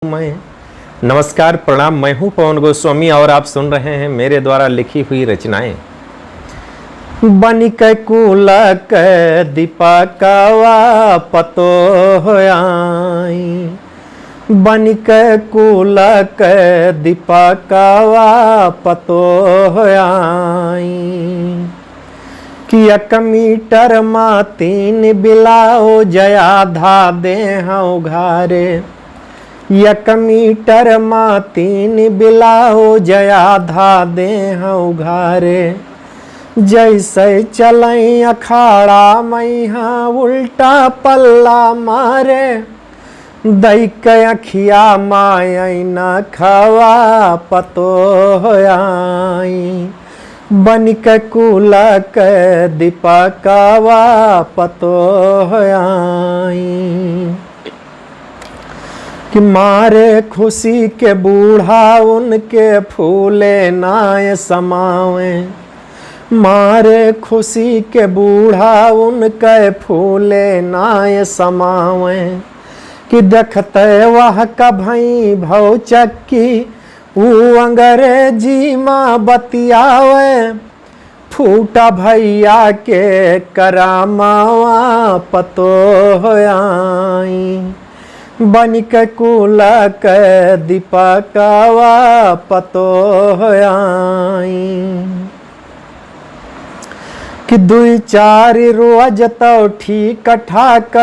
मैं नमस्कार प्रणाम। मैं हूं पवन गोस्वामी और आप सुन रहे हैं मेरे द्वारा लिखी हुई रचनाएं। बनिक कुलक दीपकवा पतो होयाई, बनिक कुलक दीपकवा पतो होयाई। कि 1 मीटर मां 3 बिलाओ जया धा दे हूँ घारे। 1 मीटर मां 3 बिलाओ जया धा दे हूँ घारे। जैसे चलई अखाड़ा मैहा उल्टा पल्ला मारे। दैक अखिया माई न खवा पतो होयाई, बनिक कुलक दीपकवा पतो होयाई। कि मारे खुशी के बूढ़ा उनके फूले नाय समावे। मारे खुशी के बूढ़ा उनके फूले नाय समावे। कि देखते वह कभई भौ चक्की ऊ अंग्रेजी माँ बतियावे। फूटा भैया के करामावा पतो होयाई, बनिक कुलक दीपकवा पतो होयाई। कि 2-4 रोज तो ठीक ठाक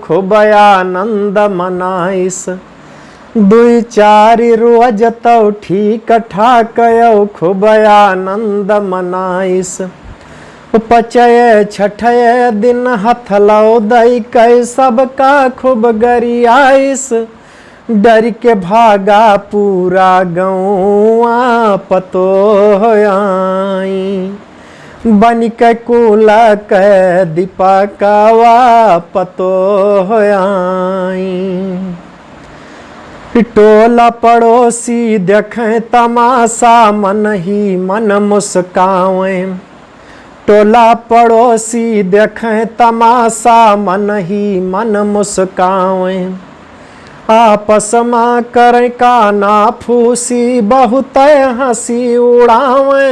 खूब आनंद मनाइस। 2-4 रोज तो ठीक ठाक खूब आनंद मनाइस। पचय छठय दिन हथलौ दई कै सबका खूब गरियाइस। डर के भागा पूरा गौआ पतो होयाई, बनिक कुलक दीपकवा पतो होयाई। टोला पड़ोसी देखें तमाशा मन ही मन मुस्कावे। टोला पड़ोसी देखें तमाशा मन ही मन मुस्कावे। आपस में करें काना फूसी बहुत हंसी उड़ावे।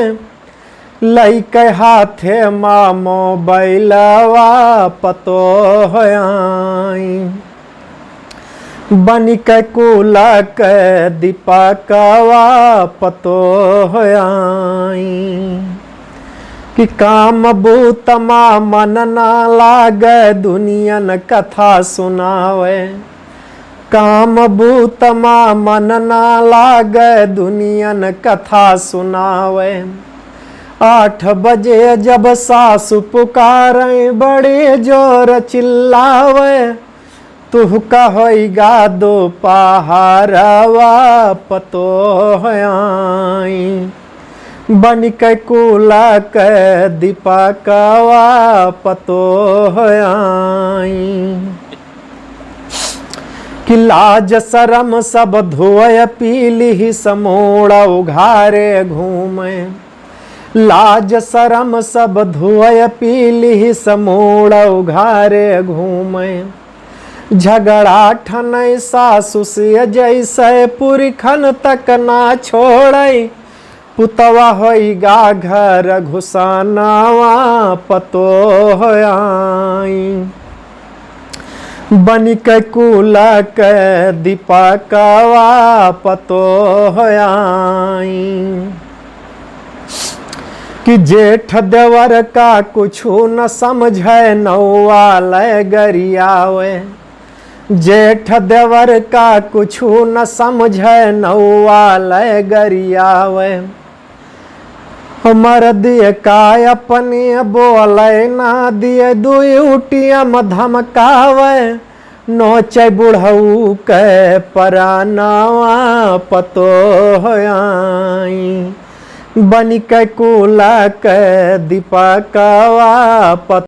लइके हाथे माँ मोबाइलवा पतो होयाई, बनिक कुलक दीपकवा पतो होयाई। कि काम बूतमा मन ना लागे दुनियन कथा सुनावे। काम बूतमा मन ना लागे दुनियन कथा सुनावे। 8 बजे जब सासु पुकारे बड़े जोर चिल्लावे। तू कहोइगा दो पहाड़वा पतो होयाई, बनिक कुलक दीपकवा पतो होयाई। कि लाज शरम सब धोय पीली समूढ़ उघारे घूमे। लाज शरम सब धोय पीली समूढ़ उघारे घूमे। झगड़ा ठनै सासु से जैसे पुरखन तक ना छोड़ै। पुतवा होइगा घर घुसानावा पतो होयाई, बनिक कुलक दीपकवा पतो होयाई। कि जेठ देवर का कुछु न समझे नौआ लय गरियावे। जेठ देवर का कुछु न समझे नौआ लय गरियावे। हमर दिए का अपने बोले ना दिए दुई उटियम धमकावे। नोचे बुढ़ऊ के परानावा पतो होयाई, बनिक कुलक दीपकवा पतो